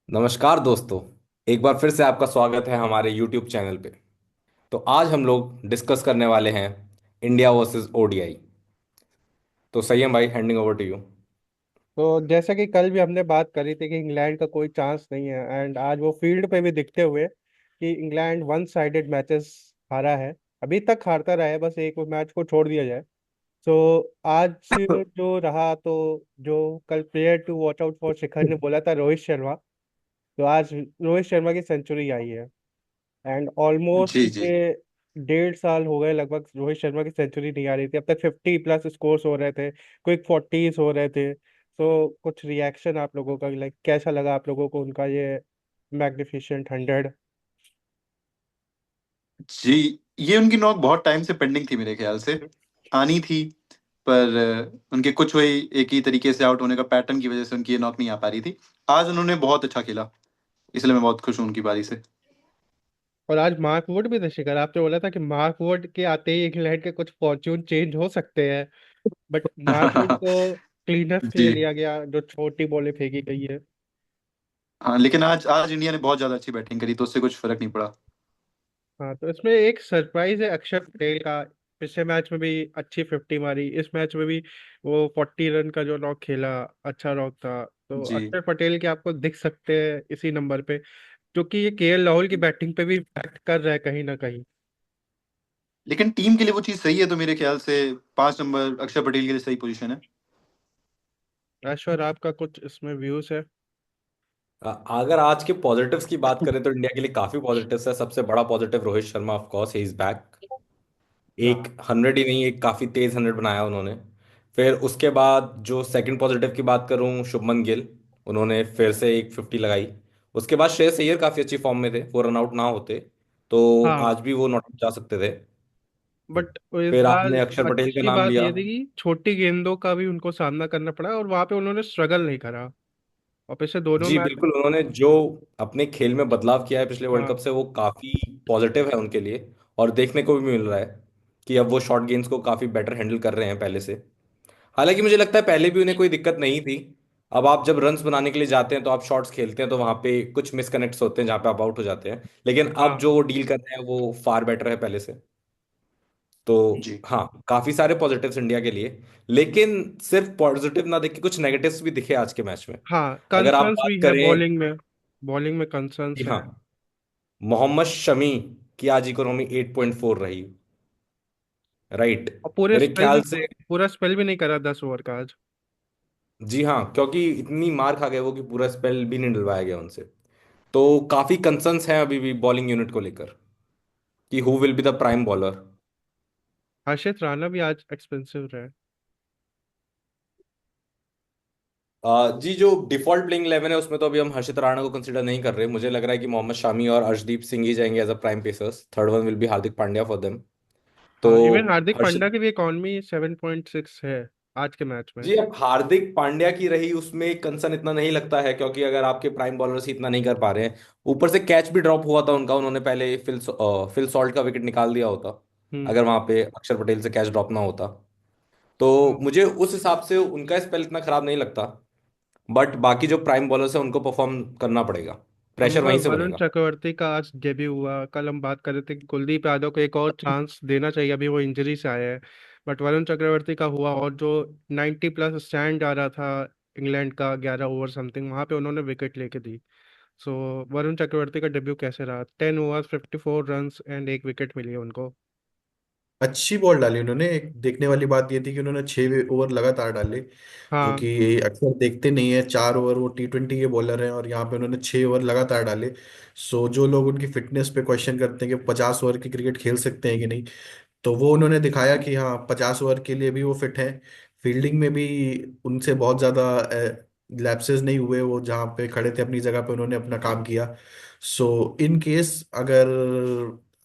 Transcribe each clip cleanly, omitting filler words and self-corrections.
नमस्कार दोस्तों। एक बार फिर से आपका स्वागत है हमारे YouTube चैनल पे। तो आज हम लोग डिस्कस करने वाले हैं इंडिया वर्सेस ओडीआई। तो संयम भाई, हैंडिंग ओवर टू यू। तो जैसा कि कल भी हमने बात करी थी कि इंग्लैंड का कोई चांस नहीं है, एंड आज वो फील्ड पे भी दिखते हुए कि इंग्लैंड वन साइडेड मैचेस हारा है। अभी तक हारता रहा है, बस एक मैच को छोड़ दिया जाए। तो आज जो रहा, तो जो कल player to watch out for Shikhar ने बोला था, रोहित शर्मा। तो आज रोहित शर्मा की सेंचुरी आई है। एंड ऑलमोस्ट जी जी। ये 1.5 साल हो गए लगभग रोहित शर्मा की सेंचुरी नहीं आ रही थी। अब तक 50+ स्कोर्स हो रहे थे, कोई 40s हो रहे थे। तो कुछ रिएक्शन आप लोगों का, लाइक कैसा लगा आप लोगों को उनका ये मैग्निफिशेंट 100? जी, ये उनकी नॉक बहुत टाइम से पेंडिंग थी मेरे ख्याल से। आनी थी, पर उनके कुछ वही एक ही तरीके से आउट होने का पैटर्न की वजह से उनकी ये नॉक नहीं आ पा रही थी। आज उन्होंने बहुत अच्छा खेला, इसलिए मैं बहुत खुश हूँ उनकी पारी से। और आज मार्क वुड भी था शिखर। आपने बोला था कि मार्क वुड के आते ही इंग्लैंड के कुछ फॉर्च्यून चेंज हो सकते हैं, बट मार्क वुड को क्लीनर्स के लिए जी। लिया गया, जो छोटी बॉलें फेंकी गई है। हाँ, लेकिन आज आज इंडिया ने बहुत ज्यादा अच्छी बैटिंग करी तो उससे कुछ फर्क नहीं पड़ा। हाँ, तो इसमें एक सरप्राइज है अक्षर पटेल का। पिछले मैच में भी अच्छी 50 मारी, इस मैच में भी वो 40 रन का जो नॉक खेला, अच्छा नॉक था। तो जी, अक्षर पटेल के आपको दिख सकते हैं इसी नंबर पे, क्योंकि ये केएल राहुल की बैटिंग पे भी इम्पैक्ट कर रहा है कहीं ना कहीं। लेकिन टीम के लिए वो चीज सही है, तो मेरे ख्याल से 5 नंबर अक्षर पटेल के लिए सही पोजीशन है। ऐश्वर, आपका कुछ इसमें व्यूज है? अगर आज के पॉजिटिव्स की बात करें तो इंडिया के लिए काफी पॉजिटिव्स है। सबसे बड़ा positive Rohit Sharma, of course he is back. एक हाँ। 100 ही नहीं, एक काफी तेज 100 बनाया उन्होंने। फिर उसके बाद जो सेकंड पॉजिटिव की बात करूं, शुभमन गिल, उन्होंने फिर से एक 50 लगाई। उसके बाद श्रेयस अय्यर काफी अच्छी फॉर्म में थे, वो रन आउट ना होते तो हाँ, आज भी वो नॉट आउट जा सकते थे। बट इस फिर बार आपने अक्षर पटेल का अच्छी नाम बात लिया। ये थी कि छोटी गेंदों का भी उनको सामना करना पड़ा, और वहां पे उन्होंने स्ट्रगल नहीं करा। और पिछले दोनों जी मैच। बिल्कुल, उन्होंने जो अपने खेल में बदलाव किया है पिछले वर्ल्ड हाँ। कप से, वो काफी पॉजिटिव है उनके लिए। और देखने को भी मिल रहा है कि अब वो शॉर्ट गेंद्स को काफी बेटर हैंडल कर रहे हैं पहले से। हालांकि मुझे लगता है पहले भी उन्हें कोई दिक्कत नहीं थी। अब आप जब रन्स बनाने के लिए जाते हैं तो आप शॉट्स खेलते हैं तो वहां पे कुछ मिसकनेक्ट्स होते हैं जहां पे आप आउट हो जाते हैं, लेकिन अब हाँ। जो वो डील कर रहे हैं वो फार बेटर है पहले से। तो जी। हाँ, काफी सारे पॉजिटिव्स इंडिया के लिए। लेकिन सिर्फ पॉजिटिव ना देख के कुछ नेगेटिव्स भी दिखे आज के मैच में। हाँ, अगर आप कंसर्न्स भी बात है करें, बॉलिंग में। बॉलिंग में जी कंसर्न्स है। हाँ, मोहम्मद शमी की आज इकोनॉमी 8.4 रही। राइट। और पूरे मेरे स्पेल भी ख्याल से, पूरा स्पेल भी नहीं करा 10 ओवर का आज। जी हाँ, क्योंकि इतनी मार खा गए वो कि पूरा स्पेल भी नहीं डलवाया गया उनसे। तो काफी कंसर्न्स हैं अभी भी बॉलिंग यूनिट को लेकर कि who will be the prime bowler. Harshit Rana भी आज एक्सपेंसिव रहे। जी, जो डिफॉल्ट प्लेइंग 11 है उसमें तो अभी हम हर्षित राणा को कंसिडर नहीं कर रहे। मुझे लग रहा है कि मोहम्मद शामी और अर्शदीप सिंह ही जाएंगे as a prime pacers. Third one will be Hardik Pandya for them. तो हाँ, इवन हार्दिक हर्षित, पांड्या की भी इकॉनमी 7.6 है आज के मैच में। जी, अब हार्दिक पांड्या की रही उसमें कंसर्न इतना नहीं लगता है, क्योंकि अगर आपके प्राइम बॉलर्स ही इतना नहीं कर पा रहे हैं, ऊपर से कैच भी ड्रॉप हुआ था उनका। उन्होंने पहले फिल सॉल्ट का विकेट निकाल दिया होता हम्म। अगर वहां पे अक्षर पटेल से कैच ड्रॉप ना होता। तो हाँ। मुझे उस हिसाब से उनका स्पेल इतना खराब नहीं लगता। बट बाकी जो प्राइम बॉलर्स हैं उनको परफॉर्म करना पड़ेगा, अब प्रेशर वहीं से वरुण बनेगा। चक्रवर्ती का आज डेब्यू हुआ। कल हम बात कर रहे थे कि कुलदीप यादव को एक और चांस देना चाहिए, अभी वो इंजरी से आए हैं। बट वरुण चक्रवर्ती का हुआ, और जो 90+ स्टैंड आ रहा था इंग्लैंड का, 11 ओवर समथिंग, वहां पे उन्होंने विकेट लेके दी। सो वरुण चक्रवर्ती का डेब्यू कैसे रहा? 10 ओवर 54 रन एंड एक विकेट मिली है उनको। अच्छी बॉल डाली उन्होंने। एक देखने वाली बात ये थी कि उन्होंने 6 ओवर लगातार डाले, जो हाँ। कि अक्सर देखते नहीं है। 4 ओवर, वो T20 के बॉलर हैं, और यहाँ पे उन्होंने 6 ओवर लगातार डाले। सो जो लोग उनकी फिटनेस पे क्वेश्चन करते हैं कि 50 ओवर की क्रिकेट खेल सकते हैं कि नहीं, तो वो उन्होंने दिखाया कि हाँ, 50 ओवर के लिए भी वो फिट है। फील्डिंग में भी उनसे बहुत ज़्यादा लैप्सेस नहीं हुए। वो जहाँ पे खड़े थे अपनी जगह पे उन्होंने अपना काम किया। सो इन केस अगर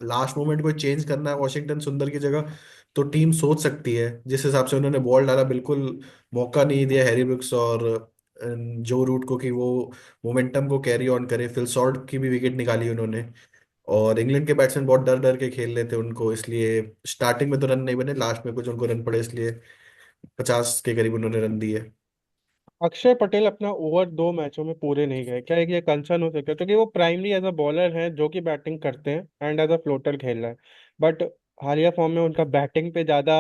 लास्ट मोमेंट कोई चेंज करना है वॉशिंगटन सुंदर की जगह, तो टीम सोच सकती है। जिस हिसाब से उन्होंने बॉल डाला, बिल्कुल मौका नहीं दिया हैरी ब्रुक्स और जो रूट को कि वो मोमेंटम को कैरी ऑन करे। फिल सॉल्ट की भी विकेट निकाली उन्होंने। और इंग्लैंड के बैट्समैन बहुत डर डर के खेल रहे थे उनको, इसलिए स्टार्टिंग में तो रन नहीं बने, लास्ट में कुछ उनको रन पड़े, इसलिए 50 के करीब उन्होंने रन दिए। अक्षर पटेल अपना ओवर 2 मैचों में पूरे नहीं गए, क्या एक ये कंसर्न हो सकता है? क्योंकि वो प्राइमरी एज अ बॉलर हैं जो कि बैटिंग करते हैं एंड एज अ फ्लोटर खेल रहा है, बट हालिया फॉर्म में उनका बैटिंग पे ज़्यादा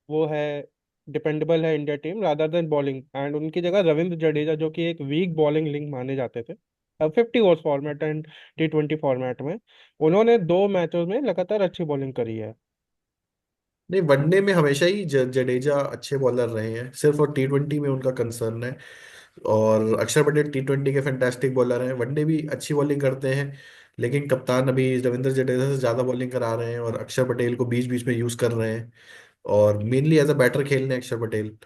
वो है, डिपेंडेबल है India team rather than bowling. And उनकी जगह रविंद्र जडेजा जो कि एक वीक बॉलिंग लिंक माने जाते थे, अब 50 overs format and T20 format में उन्होंने 2 मैचों में लगातार अच्छी बॉलिंग करी है। नहीं, वनडे में हमेशा ही जडेजा अच्छे बॉलर रहे हैं, सिर्फ और T20 में उनका कंसर्न है। और अक्षर पटेल T20 के फैंटास्टिक बॉलर हैं, वनडे भी अच्छी बॉलिंग करते हैं। लेकिन कप्तान अभी रविंद्र जडेजा से ज्यादा बॉलिंग करा रहे हैं और अक्षर पटेल को बीच बीच में यूज कर रहे हैं। और मेनली एज अ बैटर खेल रहे हैं अक्षर पटेल,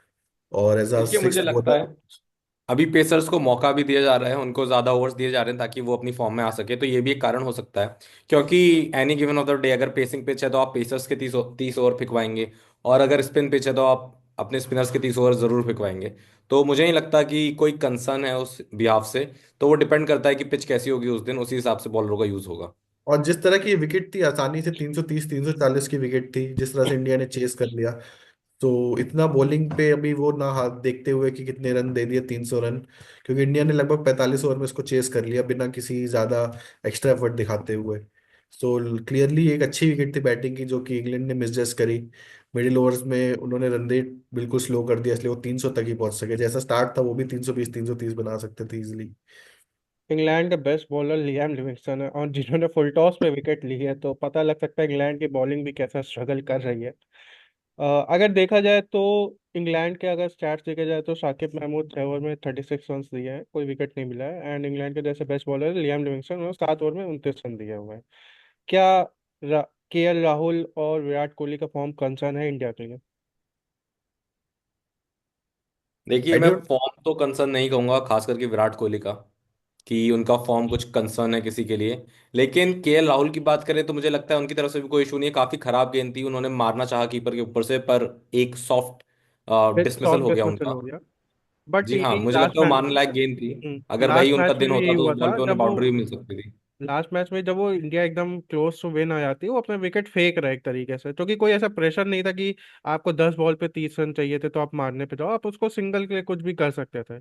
और एज अ देखिए मुझे सिक्स लगता है बॉलर। अभी पेसर्स को मौका भी दिया जा रहा है, उनको ज्यादा ओवर्स दिए जा रहे हैं ताकि वो अपनी फॉर्म में आ सके, तो ये भी एक कारण हो सकता है। क्योंकि any given of the day अगर पेसिंग पिच है तो आप पेसर्स के 30 ओवर फेंकवाएंगे, और अगर स्पिन पिच है तो आप अपने स्पिनर्स के 30 ओवर जरूर फेंकवाएंगे। तो मुझे नहीं लगता कि कोई कंसर्न है उस बिहाफ से। तो वो डिपेंड करता है कि पिच कैसी होगी उस दिन, उसी हिसाब से बॉलरों का यूज होगा। और जिस तरह की विकेट थी, आसानी से 330 340 की विकेट थी, जिस तरह से इंडिया ने चेस कर लिया, तो इतना बॉलिंग पे अभी वो ना हाथ देखते हुए कि कितने रन दे दिए, 300 रन, क्योंकि इंडिया ने लगभग 45 ओवर में इसको चेस कर लिया बिना किसी ज्यादा एक्स्ट्रा एफर्ट दिखाते हुए। सो क्लियरली एक अच्छी विकेट थी बैटिंग की, जो कि इंग्लैंड ने मिसजस्ट करी। मिडिल ओवर्स में उन्होंने रन रेट बिल्कुल स्लो कर दिया, इसलिए वो 300 तक ही पहुंच सके। जैसा स्टार्ट था वो भी 320 330 बना सकते थे इजिली। इंग्लैंड के बेस्ट बॉलर लियाम लिविंगस्टन है, और जिन्होंने फुल टॉस पे विकेट ली है, तो पता लग सकता है इंग्लैंड की बॉलिंग भी कैसा स्ट्रगल कर रही है। अगर देखा जाए तो इंग्लैंड के अगर स्टैट्स देखे जाए तो शाकिब महमूद 6 ओवर में 36 रन दिए हैं, कोई विकेट नहीं मिला है। एंड इंग्लैंड के जैसे बेस्ट बॉलर लियाम लिविंगस्टन, उन्होंने 7 ओवर में 29 रन दिए हुए हैं। क्या KL राहुल और विराट कोहली का फॉर्म कंसर्न है इंडिया के लिए? देखिए आई मैं डोंट फॉर्म तो कंसर्न नहीं कहूंगा, खास करके विराट कोहली का, कि उनका फॉर्म कुछ कंसर्न है किसी के लिए। लेकिन KL राहुल की बात करें तो मुझे लगता है उनकी तरफ से भी कोई इशू नहीं है। काफी खराब गेंद थी, उन्होंने मारना चाहा कीपर के ऊपर से, पर एक सॉफ्ट डिसमिसल सॉफ्ट हो गया डिसमिसल उनका। हो गया, बट जी हाँ, यही मुझे लगता लास्ट है वो मैच, मारने लायक गेंद थी। अगर वही लास्ट उनका मैच में दिन भी यही होता तो हुआ उस बॉल था पे उन्हें जब वो बाउंड्री मिल सकती थी। लास्ट मैच में जब वो इंडिया एकदम क्लोज टू विन आ जाती है, वो अपना विकेट फेंक रहा है एक तरीके से, क्योंकि कोई ऐसा प्रेशर नहीं था कि आपको 10 बॉल पे 30 रन चाहिए थे तो आप मारने पे जाओ, आप उसको सिंगल के लिए कुछ भी कर सकते थे।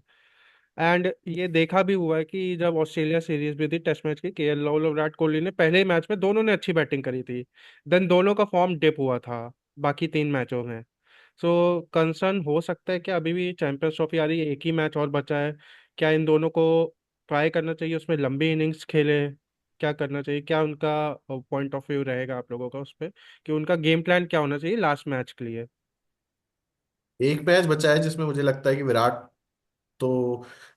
एंड ये देखा भी हुआ है कि जब ऑस्ट्रेलिया सीरीज भी थी टेस्ट मैच की, KL राहुल और विराट कोहली ने पहले ही मैच में दोनों ने अच्छी बैटिंग करी थी, देन दोनों का फॉर्म डिप हुआ था बाकी 3 मैचों में। सो कंसर्न हो सकता है कि अभी भी चैंपियंस ट्रॉफी आ रही है, एक ही मैच और बचा है, क्या इन दोनों को ट्राई करना चाहिए उसमें लंबी इनिंग्स खेले, क्या करना चाहिए, क्या उनका पॉइंट ऑफ व्यू रहेगा आप लोगों का उस पर, कि उनका गेम प्लान क्या होना चाहिए लास्ट मैच के लिए? एक मैच बचा है जिसमें मुझे लगता है कि विराट तो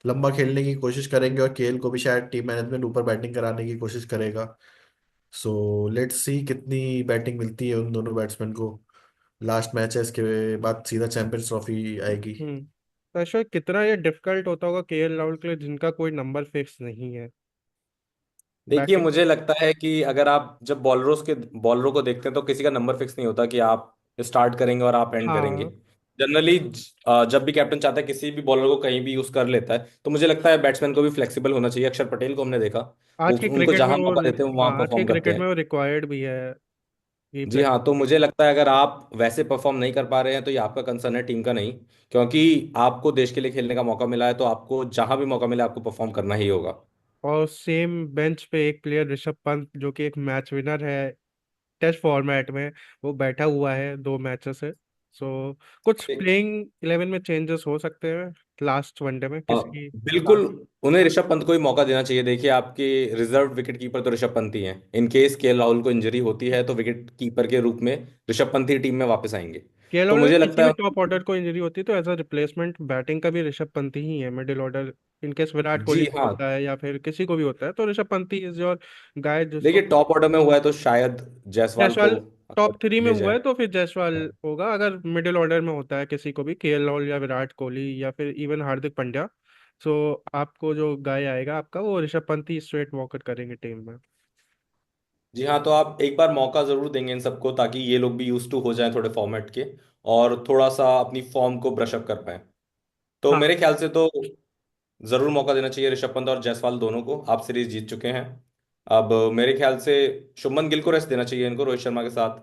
लंबा खेलने की कोशिश करेंगे, और केएल को भी शायद टीम मैनेजमेंट ऊपर बैटिंग कराने की कोशिश करेगा। सो लेट्स सी कितनी बैटिंग मिलती है उन दोनों बैट्समैन को। लास्ट मैच है, इसके बाद सीधा चैंपियंस ट्रॉफी आएगी। तो ऐसा कितना ये डिफिकल्ट होता होगा KL राहुल के लिए जिनका कोई नंबर फिक्स नहीं है देखिए बैटिंग? मुझे लगता है कि अगर आप जब बॉलरों को देखते हैं तो किसी का नंबर फिक्स नहीं होता कि आप स्टार्ट करेंगे और आप एंड करेंगे। हाँ, जनरली जब भी कैप्टन चाहता है किसी भी बॉलर को कहीं भी यूज कर लेता है, तो मुझे लगता है बैट्समैन को भी फ्लेक्सिबल होना चाहिए। अक्षर पटेल को हमने देखा, वो आज की उनको क्रिकेट में जहां वो मौका देते हैं वो हाँ, वहां आज की परफॉर्म करते क्रिकेट में हैं। वो रिक्वायर्ड भी है ये जी हाँ, तो फ्लेक्सिबिलिटी। मुझे लगता है अगर आप वैसे परफॉर्म नहीं कर पा रहे हैं तो ये आपका कंसर्न है, टीम का नहीं। क्योंकि आपको देश के लिए खेलने का मौका मिला है, तो आपको जहां भी मौका मिला आपको परफॉर्म करना ही होगा। और सेम बेंच पे एक प्लेयर ऋषभ पंत जो कि एक मैच विनर है टेस्ट फॉर्मेट में, वो बैठा हुआ है 2 मैचों से। सो कुछ प्लेइंग 11 में चेंजेस हो सकते हैं लास्ट वनडे में अ, किसी की? बिल्कुल, उन्हें ऋषभ पंत को ही मौका देना चाहिए। देखिए आपके रिजर्व विकेट कीपर तो ऋषभ पंत ही हैं। इन केस KL राहुल को इंजरी होती है तो विकेट कीपर के रूप में ऋषभ पंत ही टीम में वापस आएंगे। तो KL राहुल मुझे किसी लगता भी है टॉप ऑर्डर को इंजरी होती है तो एज अ रिप्लेसमेंट बैटिंग का भी ऋषभ पंत ही है middle order. In case Virat Kohli ji को हाँ, होता है या फिर किसी को भी होता है तो Rishabh Pant he is your guy देखिए जिसको। टॉप ऑर्डर में हुआ है तो शायद जायसवाल को जायसवाल अगर टॉप 3 में ले हुआ जाए। है तो फिर जायसवाल होगा। अगर मिडिल ऑर्डर में होता है किसी को भी, KL राहुल या विराट कोहली या फिर इवन हार्दिक पांड्या, सो आपको जो गाय आएगा आपका वो ऋषभ पंत ही स्ट्रेट वॉकआउट करेंगे टीम में। जी हाँ, तो आप एक बार मौका जरूर देंगे इन सबको, ताकि ये लोग भी यूज टू हो जाएं थोड़े फॉर्मेट के, और थोड़ा सा अपनी फॉर्म को ब्रश अप कर पाएं। तो हाँ, मेरे ख्याल से तो जरूर मौका देना चाहिए ऋषभ पंत और जायसवाल दोनों को। आप सीरीज जीत चुके हैं। अब मेरे ख्याल से शुभमन गिल को रेस्ट देना चाहिए इनको, रोहित शर्मा के साथ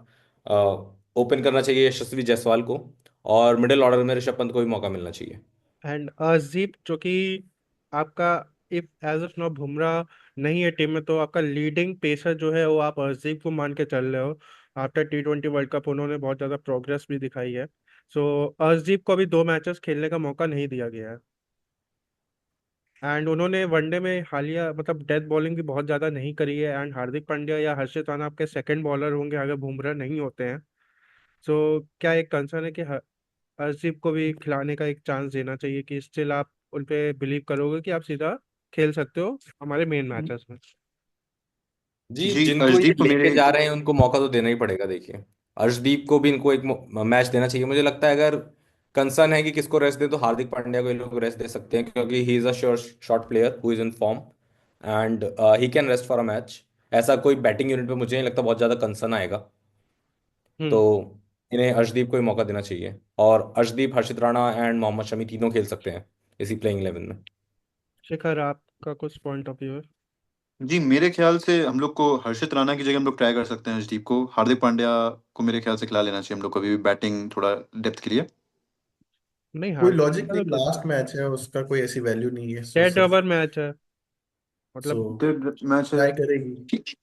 ओपन करना चाहिए यशस्वी जायसवाल को, और मिडिल ऑर्डर में ऋषभ पंत को भी मौका मिलना चाहिए। एंड अर्शदीप जो कि आपका, if as of now Bumrah नहीं है टीम में, तो आपका लीडिंग पेसर जो है वो आप अर्शदीप को मान के चल रहे हो। आफ्टर T20 वर्ल्ड कप उन्होंने बहुत ज़्यादा प्रोग्रेस भी दिखाई है। सो अर्शदीप को अभी 2 मैचेस खेलने का मौका नहीं दिया गया है। एंड उन्होंने वनडे में हालिया मतलब डेथ बॉलिंग भी बहुत ज़्यादा नहीं करी है। एंड हार्दिक पांड्या या हर्षित राणा आपके सेकंड बॉलर होंगे अगर बुमराह नहीं होते हैं। सो क्या एक कंसर्न है कि हर्षदीप को भी खिलाने का एक चांस देना चाहिए, कि स्टिल आप उन पे बिलीव करोगे कि आप सीधा खेल सकते हो हमारे मेन मैचेस में। जी, जी जिनको ये अर्शदीप को लेके मेरे जा रहे हैं उनको मौका तो देना ही पड़ेगा। देखिए, अर्शदीप को भी इनको एक मैच देना चाहिए। मुझे लगता है अगर कंसर्न है कि किसको रेस्ट दे, तो हार्दिक पांड्या को ये लोग रेस्ट दे सकते हैं, क्योंकि he is a sure shot player who is in form and he can rest for a match. ऐसा कोई बैटिंग यूनिट पे मुझे नहीं लगता बहुत ज्यादा कंसर्न आएगा। तो हम्म। इन्हें अर्शदीप को ही मौका देना चाहिए, और अर्शदीप, हर्षित राणा एंड मोहम्मद शमी तीनों खेल सकते हैं इसी प्लेइंग 11 में। शिखर, आपका कुछ पॉइंट ऑफ व्यू है? जी मेरे ख्याल से हम लोग को हर्षित राणा की जगह हम लोग ट्राई कर सकते हैं अर्शदीप को। हार्दिक पांड्या को मेरे ख्याल से खिला लेना चाहिए हम लोग को अभी भी बैटिंग थोड़ा डेप्थ के लिए। नहीं, कोई हार्दिक लॉजिक पांड्या नहीं, तो गुड। लास्ट मैच है उसका, कोई ऐसी वैल्यू नहीं है, सो डेड सिर्फ ओवर मैच है सो मतलब। मैच है। ट्राई करेगी। ठीक।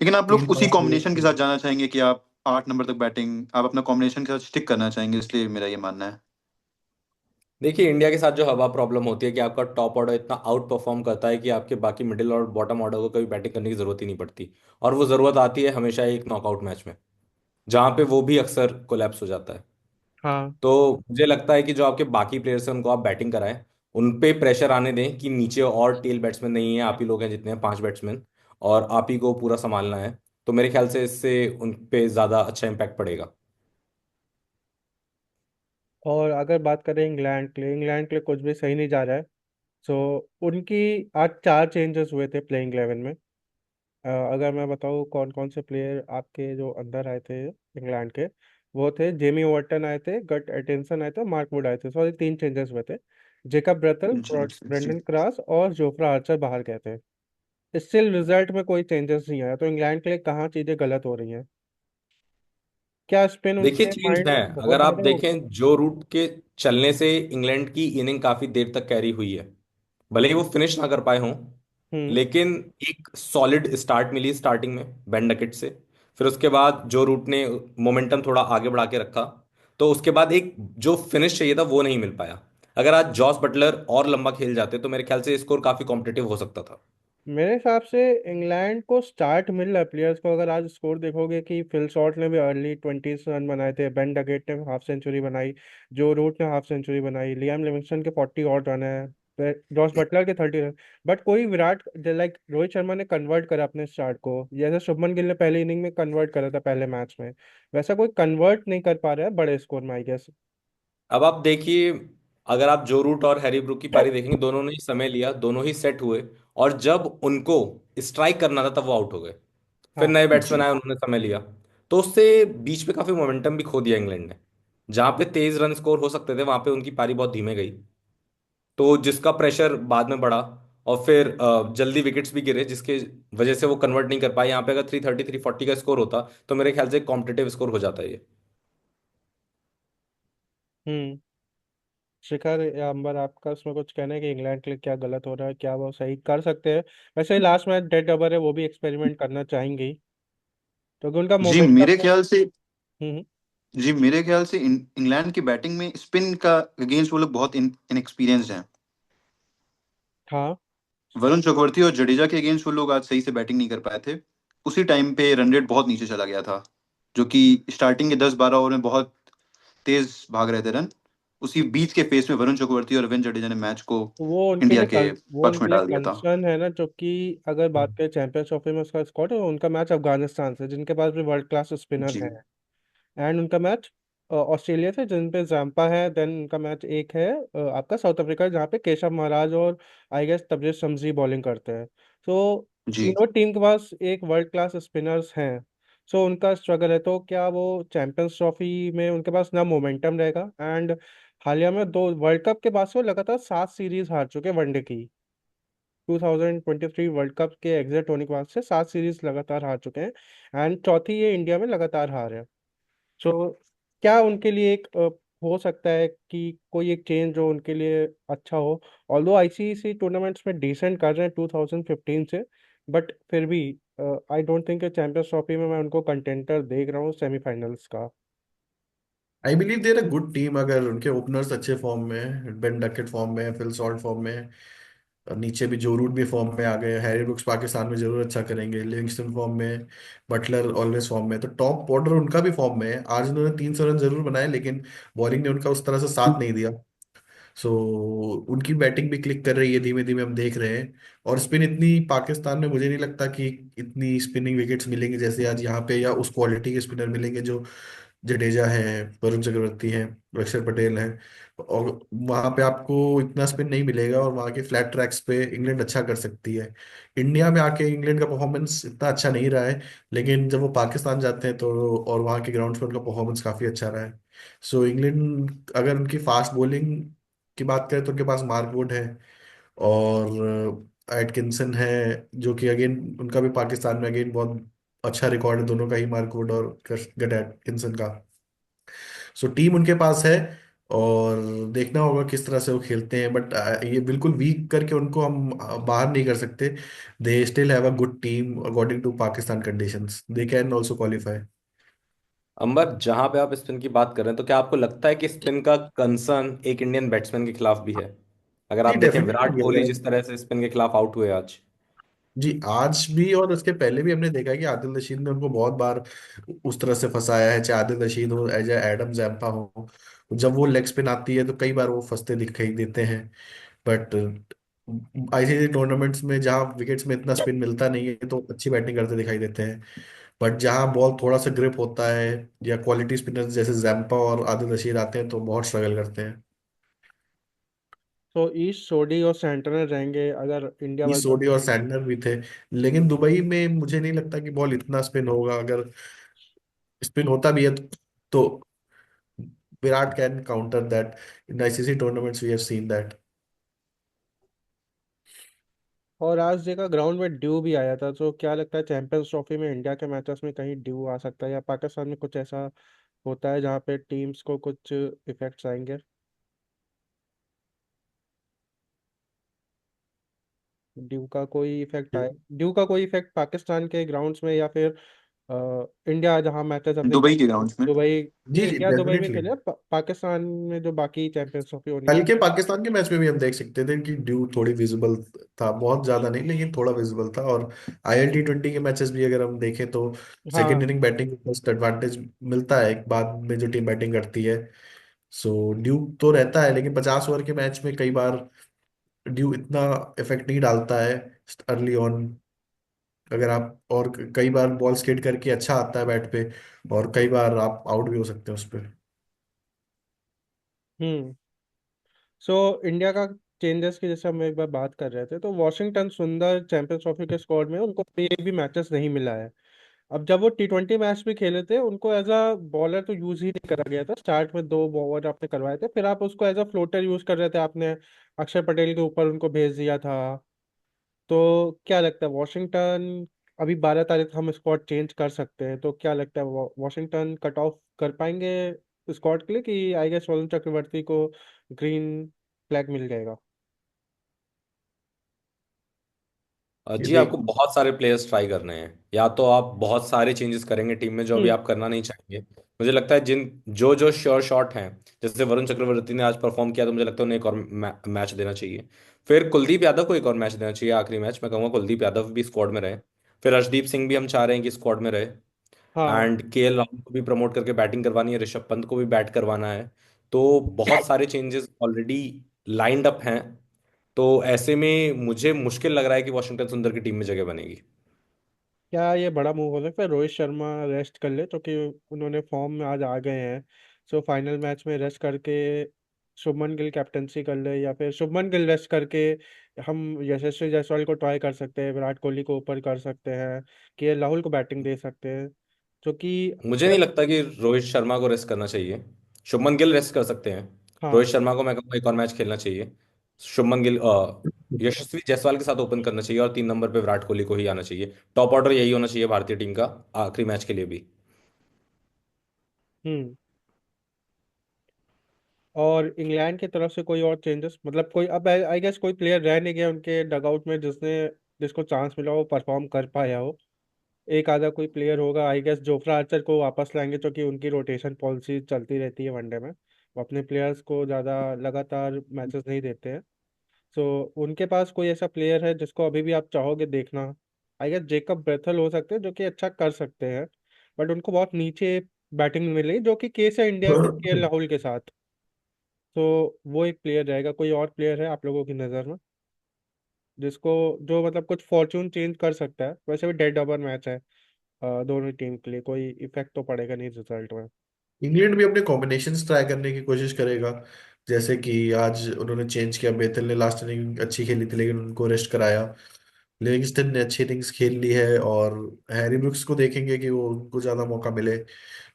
लेकिन आप लोग तीन उसी पांच ओवर कॉम्बिनेशन के की। साथ जाना चाहेंगे कि आप 8 नंबर तक बैटिंग आप अपना कॉम्बिनेशन के साथ स्टिक करना चाहेंगे, इसलिए मेरा ये मानना है। देखिए, इंडिया के साथ जो हवा प्रॉब्लम होती है कि आपका टॉप ऑर्डर इतना आउट परफॉर्म करता है कि आपके बाकी मिडिल और बॉटम ऑर्डर को कभी बैटिंग करने की जरूरत ही नहीं पड़ती। और वो जरूरत आती है हमेशा एक नॉकआउट मैच में, जहां पे वो भी अक्सर कोलैप्स हो जाता है। हाँ। तो मुझे लगता है कि जो आपके बाकी प्लेयर्स हैं उनको आप बैटिंग कराएं, उन पे प्रेशर आने दें कि नीचे और टेल बैट्समैन नहीं है, आप ही लोग हैं जितने हैं, 5 बैट्समैन, और आप ही को पूरा संभालना है। तो मेरे ख्याल से इससे उन पे ज्यादा अच्छा इम्पैक्ट पड़ेगा। और अगर बात करें इंग्लैंड के लिए कुछ भी सही नहीं जा रहा है। सो उनकी आज 4 चेंजेस हुए थे प्लेइंग 11 में। अगर मैं बताऊँ कौन कौन से प्लेयर आपके जो अंदर आए थे इंग्लैंड के, वो थे जेमी वाटन आए थे, गट एटिंसन आए थे, मार्क वुड आए थे। सॉरी, 3 चेंजेस हुए थे। जेकब ब्रेथल, जी जी। ब्रेंडन क्रास और जोफ्रा आर्चर बाहर गए थे। स्टिल रिजल्ट में कोई चेंजेस नहीं आया, तो इंग्लैंड के लिए कहाँ चीज़ें गलत हो रही हैं? क्या स्पिन देखिए, उनके चेंज है। माइंड बहुत अगर आप ज़्यादा हो गया? देखें, जो रूट के चलने से इंग्लैंड की इनिंग काफी देर तक कैरी हुई है, भले ही वो फिनिश ना कर पाए हों, हम्म। लेकिन एक सॉलिड स्टार्ट मिली स्टार्टिंग में बेन डकेट से। फिर उसके बाद जो रूट ने मोमेंटम थोड़ा आगे बढ़ा के रखा, तो उसके बाद एक जो फिनिश चाहिए था वो नहीं मिल पाया। अगर आज जॉस बटलर और लंबा खेल जाते तो मेरे ख्याल से स्कोर काफी कॉम्पिटिटिव हो सकता था। मेरे हिसाब से इंग्लैंड को स्टार्ट मिल रहा है प्लेयर्स को। अगर आज स्कोर देखोगे कि फिल शॉर्ट ने भी अर्ली 20s रन बनाए थे, बेन डगेट ने हाफ सेंचुरी बनाई, जो रूट ने हाफ सेंचुरी बनाई, लियाम लिविंगस्टन के 40 और रन है, जॉस बटलर के 30 रन। बट कोई विराट, लाइक रोहित शर्मा ने कन्वर्ट करा अपने स्टार्ट को, जैसे शुभमन गिल ने पहले इनिंग में कन्वर्ट करा था पहले मैच में, वैसा कोई कन्वर्ट नहीं कर पा रहा है बड़े स्कोर में, आई गेस। अब आप देखिए, अगर आप जो रूट और हैरी ब्रूक की पारी देखेंगे, दोनों ने ही समय लिया, दोनों ही सेट हुए, और जब उनको स्ट्राइक करना था तब वो आउट हो गए। फिर हाँ। नए बैट्समैन जी आए, उन्होंने समय लिया। तो उससे बीच पे काफी मोमेंटम भी खो दिया इंग्लैंड ने। जहां पे तेज रन स्कोर हो सकते थे वहां पे उनकी पारी बहुत धीमे गई, तो जिसका प्रेशर बाद में बढ़ा, और फिर जल्दी विकेट्स भी गिरे, जिसके वजह से वो कन्वर्ट नहीं कर पाए। यहाँ पे अगर 330 340 का स्कोर होता तो मेरे ख्याल से कॉम्पिटेटिव स्कोर हो जाता है ये। हम्म। शिखर या अंबर, आपका उसमें कुछ कहना है कि इंग्लैंड के लिए क्या गलत हो रहा है, क्या वो सही कर सकते हैं? वैसे लास्ट मैच डेड ओवर है, वो भी एक्सपेरिमेंट करना चाहेंगे ही, क्योंकि उनका जी मोमेंटम मेरे है। ख्याल से हम्म। जी मेरे ख्याल से इंग्लैंड की बैटिंग में स्पिन का अगेंस्ट वो लोग बहुत इनएक्सपीरियंस्ड हैं। हाँ। वरुण चक्रवर्ती और जडेजा के अगेंस्ट वो लोग आज सही से बैटिंग नहीं कर पाए थे। उसी टाइम पे रन रेट बहुत नीचे चला गया था, जो कि स्टार्टिंग के 10-12 ओवर में बहुत तेज भाग रहे थे रन। उसी बीच के फेस में वरुण चक्रवर्ती और रविंद्र जडेजा ने मैच को इंडिया के वो पक्ष उनके में लिए डाल दिया था। कंसर्न है ना, जो कि अगर बात करें चैंपियंस ट्रॉफी में उसका स्क्वाड है, उनका मैच अफगानिस्तान से, जिनके पास भी वर्ल्ड क्लास स्पिनर्स जी हैं। एंड उनका मैच ऑस्ट्रेलिया से, जिन पे जाम्पा है। देन उनका मैच एक है आपका साउथ अफ्रीका, जहाँ पे केशव महाराज और I guess Tabraiz Shamsi bowling करते हैं। सो जी तीनों टीम के पास एक वर्ल्ड क्लास स्पिनर्स हैं। सो उनका स्ट्रगल है, तो क्या वो चैंपियंस ट्रॉफी में उनके पास ना मोमेंटम रहेगा? एंड हालिया में 2 वर्ल्ड कप के बाद से वो लगातार 7 सीरीज हार चुके वनडे की। 2023 वर्ल्ड कप के एग्जिट होने के बाद से 7 सीरीज लगातार हार चुके हैं, एंड चौथी ये इंडिया में लगातार हार है। सो क्या उनके लिए एक हो सकता है कि कोई एक चेंज हो उनके लिए अच्छा हो। ऑल्दो आईसीसी टूर्नामेंट्स में डिसेंट कर रहे हैं 2015 से, बट फिर भी I don't think champions trophy में मैं उनको कंटेंटर देख रहा हूँ सेमीफाइनल्स का। I believe there a good team. अगर उनके ओपनर्स अच्छे फॉर्म में हैं, बेन डकेट फॉर्म में है, फिल सॉल्ट फॉर्म में है, और नीचे भी जो रूट भी फॉर्म में आ गए, हैरी ब्रुक्स पाकिस्तान में जरूर अच्छा करेंगे, लिविंगस्टन फॉर्म में, बटलर ऑलवेज फॉर्म में, तो टॉप ऑर्डर उनका भी फॉर्म में है। आज उन्होंने 300 रन जरूर बनाए, लेकिन बॉलिंग ने उनका उस तरह से साथ नहीं दिया। सो उनकी बैटिंग भी क्लिक कर रही है धीमे धीमे, हम देख रहे हैं। और स्पिन इतनी पाकिस्तान में मुझे नहीं लगता कि इतनी स्पिनिंग विकेट्स मिलेंगे जैसे आज यहाँ पे, या उस क्वालिटी के स्पिनर मिलेंगे जो जडेजा है, वरुण चक्रवर्ती हैं, अक्षर पटेल हैं। और वहां पे आपको इतना स्पिन नहीं मिलेगा, और वहां के फ्लैट ट्रैक्स पे इंग्लैंड अच्छा कर सकती है। इंडिया में आके इंग्लैंड का परफॉर्मेंस इतना अच्छा नहीं रहा है, लेकिन जब वो पाकिस्तान जाते हैं तो, और वहां के ग्राउंड पे उनका परफॉर्मेंस काफी अच्छा रहा है। सो इंग्लैंड अगर उनकी फास्ट बॉलिंग की बात करें तो उनके पास मार्क वुड है, और एटकिंसन है, जो कि अगेन उनका भी पाकिस्तान में अगेन बहुत अच्छा रिकॉर्ड है दोनों का ही, मार्क वुड और गट एटकिंसन का। सो टीम उनके पास है, और देखना होगा किस तरह से वो खेलते हैं। बट ये बिल्कुल वीक करके उनको हम बाहर नहीं कर सकते। They still have a good team according to Pakistan conditions, they can also qualify. अंबर, जहां पे आप स्पिन की बात कर रहे हैं, तो क्या आपको लगता है कि स्पिन का कंसर्न एक इंडियन बैट्समैन के खिलाफ भी है? अगर जी आप देखें विराट डेफिनेटली। कोहली जिस तरह से स्पिन के खिलाफ आउट हुए आज। जी आज भी और उसके पहले भी हमने देखा है कि आदिल रशीद ने उनको बहुत बार उस तरह से फंसाया है, चाहे आदिल रशीद हो, एज एडम जैम्पा हो। जब वो लेग स्पिन आती है तो कई बार वो फंसते दिखाई देते हैं। बट आईसीसी टूर्नामेंट्स में जहाँ विकेट्स में इतना स्पिन मिलता नहीं है तो अच्छी बैटिंग करते दिखाई देते हैं। बट जहाँ बॉल थोड़ा सा ग्रिप होता है, या क्वालिटी स्पिनर्स जैसे जैम्पा और आदिल रशीद आते हैं, तो बहुत स्ट्रगल करते हैं। तो ईस्ट सोडी और सेंटनर रहेंगे अगर इंडिया ये वर्ल्ड कप सोडी और जीती। सैंटनर भी थे, लेकिन दुबई में मुझे नहीं लगता कि बॉल इतना स्पिन होगा। अगर स्पिन होता भी है तो Virat can counter that. In ICC tournaments we have seen that. और आज देखा ग्राउंड में ड्यू भी आया था, तो क्या लगता है चैंपियंस ट्रॉफी में इंडिया के मैचेस में कहीं ड्यू आ सकता है, या पाकिस्तान में कुछ ऐसा होता है जहाँ पे टीम्स को कुछ इफेक्ट्स आएंगे? ड्यू का कोई इफेक्ट पाकिस्तान के ग्राउंड्स में, या फिर इंडिया जहाँ मैचेस अपने दुबई के ग्राउंड्स में। दुबई, जी नहीं जी इंडिया दुबई में डेफिनेटली। खेले, पाकिस्तान में जो बाकी चैंपियंस ट्रॉफी होनी कल है। के पाकिस्तान के मैच में भी हम देख सकते थे कि ड्यू थोड़ी विजिबल था, बहुत ज्यादा नहीं लेकिन थोड़ा विजिबल था। और ILT20 के मैचेस भी अगर हम देखें तो सेकेंड हाँ। इनिंग बैटिंग को फर्स्ट एडवांटेज मिलता है बाद में जो टीम बैटिंग करती है। सो ड्यू तो रहता है, लेकिन 50 ओवर के मैच में कई बार ड्यू इतना इफेक्ट नहीं डालता है अर्ली ऑन। अगर आप और कई बार बॉल स्किड करके अच्छा आता है बैट पे, और कई बार आप आउट भी हो सकते हैं उस पर। हम्म। सो इंडिया का चेंजेस की जैसे हम एक बार बात कर रहे थे, तो वॉशिंगटन सुंदर चैंपियंस ट्रॉफी के स्क्वाड में उनको अभी एक भी मैचेस नहीं मिला है। अब जब वो T20 मैच भी खेले थे, उनको एज अ बॉलर तो यूज ही नहीं करा गया था। स्टार्ट में 2 ओवर आपने करवाए थे, फिर आप उसको एज अ फ्लोटर यूज कर रहे थे, आपने अक्षर पटेल के ऊपर उनको भेज दिया था। तो क्या लगता है वॉशिंगटन, अभी 12 तारीख हम स्क्वाड चेंज कर सकते हैं, तो क्या लगता है वॉशिंगटन कट ऑफ कर पाएंगे स्क्वाड के लिए, कि आई गेस वरुण चक्रवर्ती को ग्रीन फ्लैग मिल जाएगा? ये जी, देख। आपको बहुत सारे प्लेयर्स ट्राई करने हैं, या तो आप बहुत सारे चेंजेस करेंगे टीम में जो अभी हम्म। आप करना नहीं चाहेंगे। मुझे लगता है जिन जो जो श्योर शॉट हैं, जैसे वरुण चक्रवर्ती ने आज परफॉर्म किया, तो मुझे लगता है उन्हें एक और मैच देना चाहिए। फिर कुलदीप यादव को एक और मैच देना चाहिए, आखिरी मैच मैं कहूँगा कुलदीप यादव भी स्क्वाड में रहे। फिर अर्शदीप सिंह भी हम चाह रहे हैं कि स्क्वाड में रहे। हाँ। एंड KL राहुल को भी प्रमोट करके बैटिंग करवानी है, ऋषभ पंत को भी बैट करवाना है। तो बहुत सारे चेंजेस ऑलरेडी लाइंड अप हैं। तो ऐसे में मुझे मुश्किल लग रहा है कि वॉशिंगटन सुंदर की टीम में जगह बनेगी। क्या ये बड़ा मूव हो सकता है रोहित शर्मा रेस्ट कर ले, क्योंकि उन्होंने फॉर्म में आज आ गए हैं। सो फाइनल मैच में रेस्ट करके शुभमन गिल कैप्टनसी कर ले, या फिर शुभमन गिल रेस्ट करके हम यशस्वी जायसवाल को ट्राई कर सकते हैं, विराट कोहली को ऊपर कर सकते हैं, KL राहुल को बैटिंग दे सकते हैं, जो कि मुझे नहीं लगता कि रोहित शर्मा को रेस्ट करना चाहिए। शुभमन गिल रेस्ट कर सकते हैं। हाँ। रोहित शर्मा को मैं कहूँगा एक और मैच खेलना चाहिए। शुभमन गिल यशस्वी जायसवाल के साथ ओपन करना चाहिए, और 3 नंबर पे विराट कोहली को ही आना चाहिए। टॉप ऑर्डर यही होना चाहिए भारतीय टीम का आखिरी मैच के लिए भी। हम्म। और इंग्लैंड की तरफ से कोई और चेंजेस, मतलब कोई, अब आई गेस कोई प्लेयर रह नहीं गया उनके डगआउट में जिसको चांस मिला वो परफॉर्म कर पाया हो। एक आधा कोई प्लेयर होगा आई गेस, जोफ्रा आर्चर को वापस लाएंगे क्योंकि उनकी रोटेशन पॉलिसी चलती रहती है वनडे में, वो अपने प्लेयर्स को ज़्यादा लगातार मैचेस नहीं देते हैं। सो उनके पास कोई ऐसा प्लेयर है जिसको अभी भी आप चाहोगे देखना? आई गेस जेकब बेथल हो सकते हैं जो कि अच्छा कर सकते हैं, बट उनको बहुत नीचे बैटिंग मिली जो कि केस है इंडिया में के राहुल के साथ। तो वो एक प्लेयर रहेगा। कोई और प्लेयर है आप लोगों की नज़र में जिसको, जो मतलब कुछ फॉर्चून चेंज कर सकता है? वैसे भी डेड ओवर मैच है दोनों टीम के लिए, कोई इफेक्ट तो पड़ेगा नहीं रिजल्ट में। इंग्लैंड भी अपने कॉम्बिनेशंस ट्राई करने की कोशिश करेगा। जैसे कि आज उन्होंने चेंज किया, बेथल ने लास्ट इनिंग अच्छी खेली थी लेकिन उनको रेस्ट कराया। लिविंगस्टन ने अच्छी इनिंग्स खेल ली है, और हैरी ब्रुक्स को देखेंगे कि वो उनको ज्यादा मौका मिले,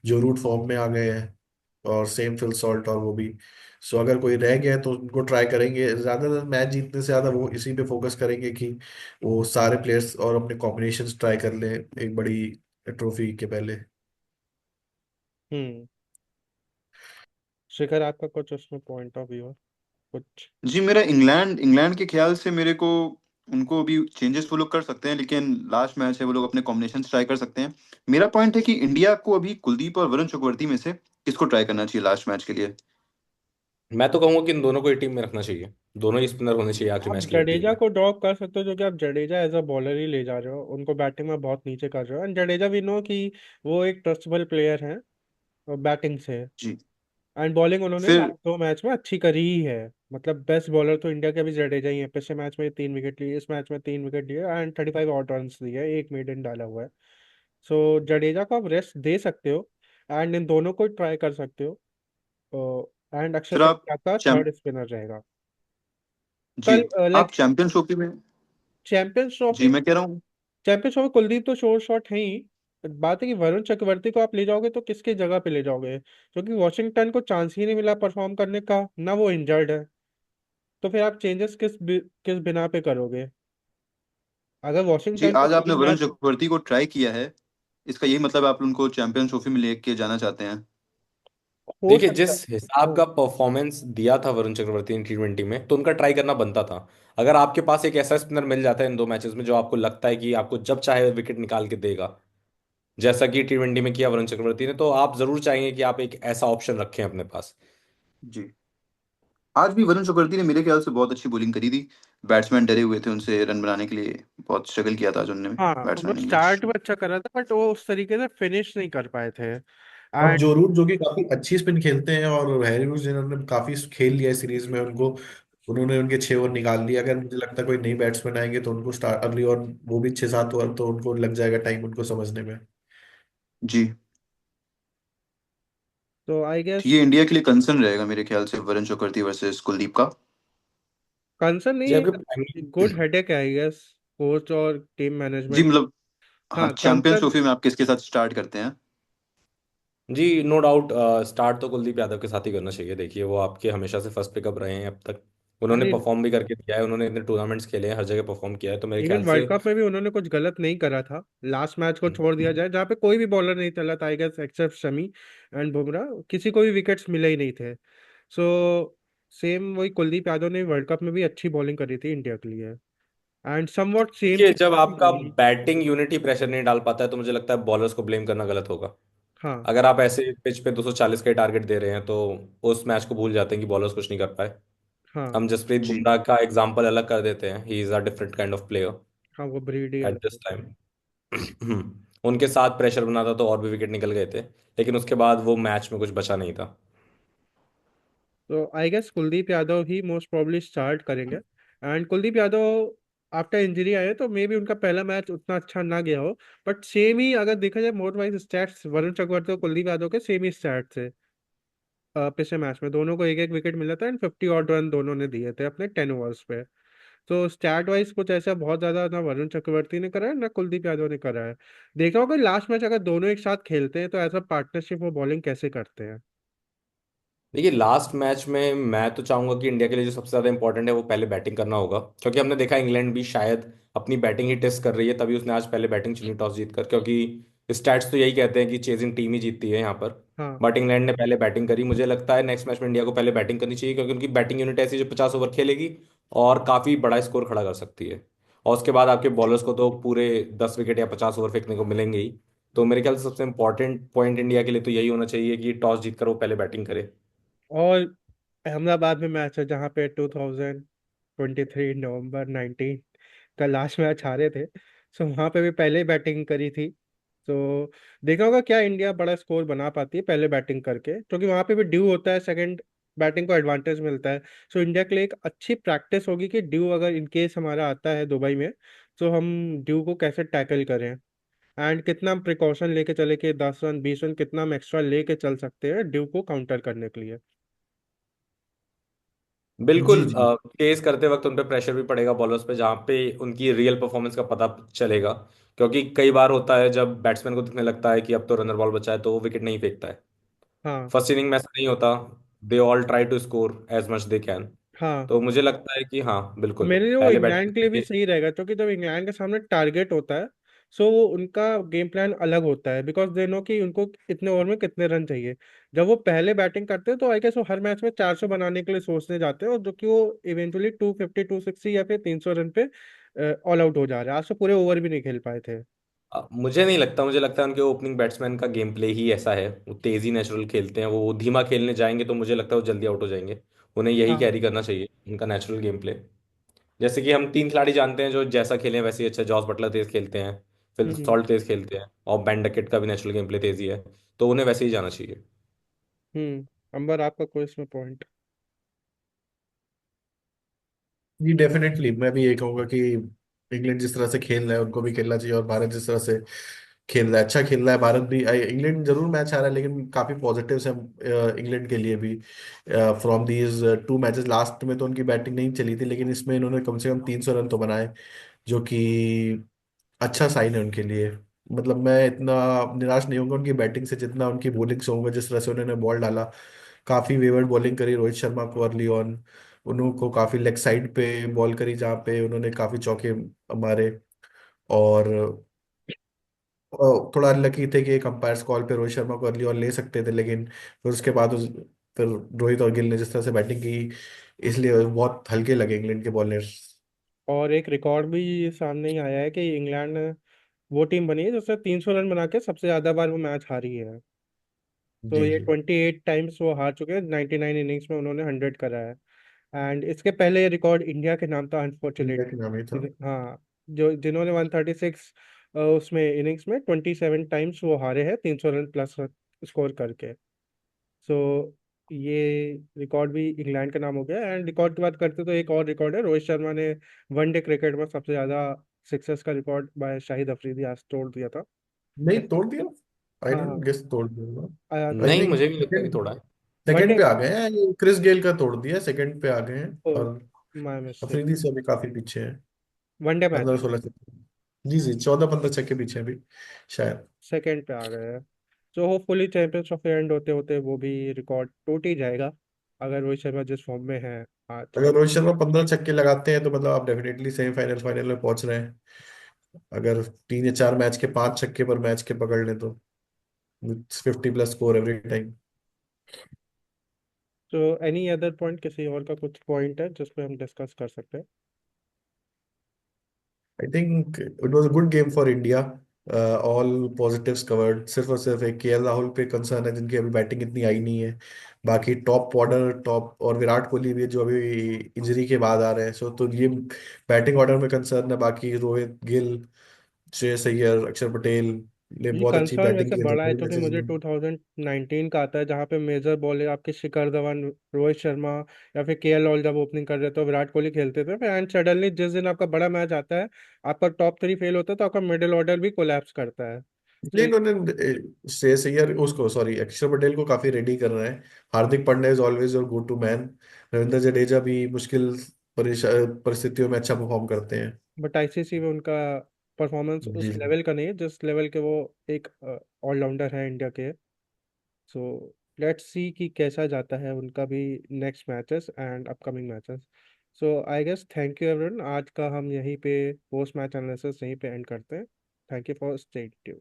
जो रूट फॉर्म में आ गए हैं। और सेम फिल सॉल्ट और वो भी। सो अगर कोई रह गया है तो उनको ट्राई करेंगे, ज्यादातर मैच जीतने से ज्यादा वो इसी पे फोकस करेंगे कि वो सारे प्लेयर्स और अपने कॉम्बिनेशंस ट्राई कर लें एक बड़ी ट्रॉफी के पहले। हम्म। शिखर, आपका कुछ उसमें पॉइंट ऑफ व्यू है कुछ? जी, मेरा इंग्लैंड इंग्लैंड के ख्याल से मेरे को, उनको अभी चेंजेस वो लोग कर सकते हैं, लेकिन लास्ट मैच है, वो लोग अपने कॉम्बिनेशन ट्राई कर सकते हैं। मेरा पॉइंट है कि इंडिया को अभी कुलदीप और वरुण चक्रवर्ती में से किसको ट्राई करना चाहिए लास्ट मैच के लिए। मैं तो कहूंगा कि इन दोनों को ही टीम में रखना चाहिए। दोनों ही स्पिनर होने चाहिए आखिरी आप मैच के लिए टीम जडेजा में। को ड्रॉप कर सकते हो, जो कि आप जडेजा एज अ बॉलर ही ले जा रहे हो, उनको बैटिंग में बहुत नीचे कर रहे हो। एंड जडेजा भी नो कि वो एक ट्रस्टेबल प्लेयर है बैटिंग से। जी। एंड बॉलिंग उन्होंने फिर लास्ट दो मैच में अच्छी करी ही है। मतलब बेस्ट बॉलर तो इंडिया के भी जडेजा ही है। पिछले मैच में 3 विकेट लिए, इस मैच में 3 विकेट लिए एंड 35 आउट रन दिए, एक मेडन डाला हुआ है। सो जडेजा को आप रेस्ट दे सकते हो एंड इन दोनों को ट्राई कर सकते हो। एंड अक्षर फिर आप पटेल आपका चैम थर्ड स्पिनर रहेगा। जी, कल आप लाइक चैंपियंस ट्रॉफी में। चैंपियंस जी, ट्रॉफी मैं कह रहा हूँ। चैंपियंस ट्रॉफी कुलदीप तो शोर शॉट है ही। बात है कि वरुण चक्रवर्ती को आप ले जाओगे तो किसकी जगह पे ले जाओगे? क्योंकि वॉशिंगटन को चांस ही नहीं मिला परफॉर्म करने का, ना वो इंजर्ड है। तो फिर आप चेंजेस किस बिना पे करोगे? अगर जी, वॉशिंगटन को आज आपने तीन वरुण मैच चक्रवर्ती को ट्राई किया है, इसका यही मतलब आप उनको चैंपियंस ट्रॉफी में लेके जाना चाहते हैं। हो देखिए, सकता जिस है। हिसाब हाँ। का परफॉर्मेंस दिया था वरुण चक्रवर्ती ने T20 में, तो उनका ट्राई करना बनता था। अगर आपके पास एक ऐसा स्पिनर मिल जाता है इन दो मैचेस में जो आपको लगता है कि आपको जब चाहे विकेट निकाल के देगा, जैसा कि T20 में किया वरुण चक्रवर्ती ने, तो आप जरूर चाहेंगे कि आप एक ऐसा ऑप्शन रखें अपने पास। जी, आज भी वरुण चक्रवर्ती ने मेरे ख्याल से बहुत अच्छी बॉलिंग करी थी। बैट्समैन डरे हुए थे उनसे रन बनाने के लिए, बहुत स्ट्रगल किया था आज उन्होंने, हाँ, वो बैट्समैन ने भी। स्टार्ट में अच्छा कर रहा था बट वो उस तरीके से फिनिश नहीं कर पाए थे। अब एंड जो रूट जो कि काफी अच्छी स्पिन खेलते हैं, और हैरी ब्रूक्स जिन्होंने काफी खेल लिया है सीरीज में, उनको उन्होंने उनके 6 ओवर निकाल लिए। अगर मुझे लगता है कोई नई बैट्समैन आएंगे तो उनको स्टार्ट अगली और वो भी 6-7 ओवर, तो उनको लग जाएगा टाइम उनको समझने में। जी, तो आई तो गेस ये इंडिया के लिए कंसर्न रहेगा मेरे ख्याल से, वरुण चक्रवर्ती वर्सेस कुलदीप का। कंसर्न नहीं जी, है, आपके एक गुड हेडेक है आई गेस कोच और टीम जी, मैनेजमेंट। मतलब हाँ, हाँ, चैंपियंस कंसर्न। ट्रॉफी में आप किसके साथ स्टार्ट करते हैं। जी, नो डाउट स्टार्ट तो कुलदीप यादव के साथ ही करना चाहिए। देखिए, वो आपके हमेशा से फर्स्ट पिकअप रहे हैं अब तक। उन्होंने अरे, परफॉर्म भी करके दिया है, उन्होंने इतने टूर्नामेंट्स खेले हैं, हर जगह परफॉर्म किया है, तो मेरे इवन ख्याल वर्ल्ड से कप में भी उन्होंने कुछ गलत नहीं करा था। लास्ट मैच को छोड़ दिया जाए जहाँ पे कोई भी बॉलर नहीं चला था I guess except Shami and Bumrah, किसी को भी विकेट्स मिले ही नहीं थे। सो सेम वही कुलदीप यादव ने वर्ल्ड कप में भी अच्छी बॉलिंग करी थी इंडिया के लिए। एंड समवॉट सेम देखिए, जब आपका चीज। बैटिंग यूनिट ही प्रेशर नहीं डाल पाता है, तो मुझे लगता है बॉलर्स को ब्लेम करना गलत होगा। हाँ। अगर आप ऐसे पिच पे 240 के टारगेट दे रहे हैं, तो उस मैच को भूल जाते हैं कि बॉलर्स कुछ नहीं कर पाए। हाँ। हम जसप्रीत जी। बुमराह का एग्जांपल अलग कर देते हैं, he is a different kind of player हाँ, वो ब्रीड ही एट अलग दिस होती है। टाइम। उनके साथ प्रेशर बना था तो और भी विकेट निकल गए थे, लेकिन उसके बाद वो मैच में कुछ बचा नहीं था। तो आई गेस कुलदीप यादव ही मोस्ट प्रोबेबली स्टार्ट करेंगे। And Kuldeep Yadav after injury आए तो मे बी उनका पहला मैच उतना अच्छा ना गया हो, बट सेम ही अगर देखा जाए mode wise stats Varun Chakravarthy और कुलदीप यादव के सेम ही स्टैट्स है। पिछले मैच में दोनों को एक एक विकेट मिला था एंड 50 रन दोनों ने दिए थे अपने 10 ओवर्स पे। तो स्टैट वाइज कुछ ऐसा बहुत ज्यादा ना वरुण चक्रवर्ती ने करा है ना कुलदीप यादव ने करा है। देखा होगा लास्ट मैच अगर दोनों एक साथ खेलते हैं तो ऐसा पार्टनरशिप वो बॉलिंग कैसे करते हैं। देखिए, लास्ट मैच में मैं तो चाहूंगा कि इंडिया के लिए जो सबसे ज्यादा इंपॉर्टेंट है वो पहले बैटिंग करना होगा, क्योंकि हमने देखा इंग्लैंड भी शायद अपनी बैटिंग ही टेस्ट कर रही है, तभी उसने आज पहले बैटिंग चुनी टॉस जीतकर। क्योंकि स्टैट्स तो यही कहते हैं कि चेजिंग टीम ही जीतती है यहाँ पर। हाँ। बट इंग्लैंड ने पहले बैटिंग करी, मुझे लगता है नेक्स्ट मैच में इंडिया को पहले बैटिंग करनी चाहिए, क्योंकि उनकी बैटिंग यूनिट ऐसी जो 50 ओवर खेलेगी और काफ़ी बड़ा स्कोर खड़ा कर सकती है। और उसके बाद आपके बॉलर्स को तो पूरे 10 विकेट या 50 ओवर फेंकने को मिलेंगे ही। तो मेरे ख्याल से सबसे इंपॉर्टेंट पॉइंट इंडिया के लिए तो यही होना चाहिए कि टॉस जीतकर वो पहले बैटिंग करे। और अहमदाबाद में मैच है जहाँ पे 2023 नवंबर 19 का लास्ट मैच हारे थे। सो वहाँ पे भी पहले ही बैटिंग करी थी। तो देखना होगा क्या इंडिया बड़ा स्कोर बना पाती है पहले बैटिंग करके, क्योंकि वहाँ पे भी ड्यू होता है, सेकंड बैटिंग को एडवांटेज मिलता है। सो इंडिया के लिए एक अच्छी प्रैक्टिस होगी कि ड्यू अगर इन केस हमारा आता है दुबई में, तो हम ड्यू को कैसे टैकल करें, एंड कितना हम प्रिकॉशन लेके चले कि 10 रन 20 रन कितना हम एक्स्ट्रा लेके चल सकते हैं ड्यू को काउंटर करने के लिए। बिल्कुल। जी जी। केस करते वक्त उन पे प्रेशर भी पड़ेगा बॉलर्स पे, जहाँ पे उनकी रियल परफॉर्मेंस का पता चलेगा। क्योंकि कई बार होता है जब बैट्समैन को दिखने लगता है कि अब तो रनर बॉल बचा है तो वो विकेट नहीं फेंकता है। हाँ। फर्स्ट इनिंग में ऐसा नहीं होता। They all try to score as much they can. हाँ। तो मुझे लगता है कि हाँ तो बिल्कुल मेरे लिए वो पहले इंग्लैंड बैटिंग के लिए भी करके। सही रहेगा, क्योंकि जब इंग्लैंड के सामने टारगेट होता है, सो वो उनका गेम प्लान अलग होता है, बिकॉज दे नो कि उनको इतने ओवर में कितने रन चाहिए। जब वो पहले बैटिंग करते हैं तो आई गेस वो हर मैच में 400 बनाने के लिए सोचने जाते हैं, और जो कि वो इवेंचुअली 250 260 या फिर 300 रन पे ऑल आउट हो जा रहे हैं। आज तो पूरे ओवर भी नहीं खेल पाए थे। मुझे नहीं लगता, मुझे लगता है उनके ओपनिंग बैट्समैन का गेम प्ले ही ऐसा है, वो तेजी नेचुरल खेलते हैं। वो धीमा खेलने जाएंगे तो मुझे लगता है वो जल्दी आउट हो जाएंगे। उन्हें यही हाँ। कैरी करना चाहिए, उनका नेचुरल गेम प्ले। जैसे कि हम 3 खिलाड़ी जानते हैं जो जैसा खेलें वैसे ही अच्छा। जॉस बटलर तेज खेलते हैं, फिल हम्म। सॉल्ट तेज खेलते हैं, और बेन डकेट का भी नेचुरल गेम प्ले तेजी है। तो उन्हें वैसे ही जाना चाहिए। अंबर आपका कोई इसमें पॉइंट? जी डेफिनेटली मैं भी ये कहूंगा कि इंग्लैंड जिस तरह से खेल रहा है उनको भी खेलना चाहिए, और भारत जिस तरह से खेल रहा है अच्छा खेल रहा है। भारत भी इंग्लैंड जरूर मैच आ रहा है लेकिन काफी पॉजिटिव्स हैं इंग्लैंड के लिए भी। फ्रॉम दीज 2 मैचेस, लास्ट में तो उनकी बैटिंग नहीं चली थी लेकिन इसमें इन्होंने कम से कम 300 रन तो बनाए, जो कि अच्छा साइन है उनके लिए। मतलब मैं इतना निराश नहीं होऊंगा उनकी बैटिंग से जितना उनकी बॉलिंग से होऊंगा, जिस तरह से उन्होंने बॉल डाला। काफी वेवर्ड बॉलिंग करी रोहित शर्मा को अर्ली ऑन, उनको काफी लेग साइड पे बॉल करी जहाँ पे उन्होंने काफी चौके मारे। और थोड़ा अनलकी थे कि एक अंपायर्स कॉल पे रोहित शर्मा को अर्ली ऑन ले सकते थे, लेकिन फिर उसके बाद फिर रोहित और गिल ने जिस तरह से बैटिंग की, इसलिए बहुत हल्के लगे इंग्लैंड के बॉलर्स। और एक रिकॉर्ड भी सामने ही आया है कि इंग्लैंड वो टीम बनी है जिसने 300 रन बना के सबसे ज्यादा बार वो मैच हारी है। तो जी ये जी। 28 टाइम्स वो हार चुके हैं, 99 इनिंग्स में उन्होंने 100 करा है। एंड इसके पहले ये रिकॉर्ड इंडिया के नाम था इंडिया अनफॉर्चुनेट। के नाम ही था। हाँ। जो जिन्होंने 136 उसमें इनिंग्स में 27 टाइम्स वो हारे हैं 300 रन प्लस स्कोर करके। सो ये रिकॉर्ड भी इंग्लैंड का नाम हो गया। एंड रिकॉर्ड की बात करते तो एक और रिकॉर्ड है, रोहित शर्मा ने वनडे क्रिकेट में सबसे ज्यादा सिक्सेस का रिकॉर्ड बाय शाहिद अफरीदी आज तोड़ दिया था। नहीं तोड़ दिया, आई हाँ। डेंट गेस तोड़ दिया। आई नहीं, थिंक मुझे भी लगता है कि थोड़ा है। Second one day. पे आ गए हैं, ये क्रिस गेल का तोड़ दिया, सेकंड पे आ गए हैं। ओ, और माय मिस्टेक। अफरीदी से अभी काफी पीछे हैं, वनडे मैच 15 16 छक्के। जी जी, 14 15 छक्के पीछे अभी शायद। सेकंड पे आ गए हैं। तो होपफुली चैंपियंस ट्रॉफी एंड होते होते वो भी रिकॉर्ड टूट ही जाएगा, अगर रोहित शर्मा जिस फॉर्म में है आज। अगर रोहित शर्मा 15 छक्के लगाते हैं तो मतलब आप डेफिनेटली सेमीफाइनल फाइनल में पहुंच रहे हैं। अगर 3 या 4 मैच के 5 छक्के पर मैच के पकड़ लें तो 50 प्लस स्कोर एवरी टाइम। तो एनी अदर पॉइंट, किसी और का कुछ पॉइंट है जिस पे हम डिस्कस कर सकते हैं? I think it was a good game for India, all positives covered. सिर्फ और सिर्फ एक केएल राहुल पे कंसर्न है जिनकी अभी बैटिंग इतनी आई नहीं है। बाकी टॉप ऑर्डर टॉप, और विराट कोहली भी जो अभी इंजरी के बाद आ रहे हैं, सो तो ये बैटिंग ऑर्डर में कंसर्न है। बाकी रोहित गिल, श्रेयस अय्यर, अक्षर पटेल ने ये बहुत अच्छी कंसर्न बैटिंग वैसे की है बड़ा है दो क्योंकि मैचेस मुझे में। 2019 का आता है जहाँ पे मेजर बॉलर आपके शिखर धवन, रोहित शर्मा या फिर केएल राहुल जब ओपनिंग कर रहे थे तो विराट कोहली खेलते थे, फिर एंड सडनली जिस दिन आपका बड़ा मैच आता है, आपका टॉप 3 फेल होता है, तो आपका मिडिल ऑर्डर भी कोलैप्स करता है। इसलिए तो इन्होंने श्रेयस अय्यर उसको, सॉरी, अक्षर पटेल को काफी रेडी कर रहे हैं। Hardik Pandya is always your go to man. Ravindra Jadeja भी मुश्किल परिस्थितियों में अच्छा परफॉर्म करते हैं। बट आईसीसी में उनका परफॉर्मेंस उस जी लेवल का नहीं है जिस लेवल के वो एक ऑलराउंडर है इंडिया के। सो लेट्स सी कि कैसा जाता है उनका भी next matches and upcoming matches. So I guess thank you everyone, आज का हम यहीं पे पोस्ट मैच एनालिसिस यहीं पे एंड करते हैं। Thank you for staying tune.